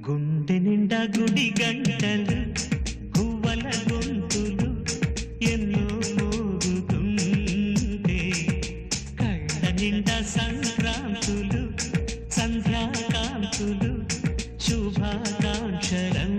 గుండె నిండా గుడి గంటలు గువ్వల గొంతులు ఎన్నో మోగుతుంటే కళ్ళ నిండా సంక్రాంతులు సంధ్యాకాంతులు శుభాకాంక్షలం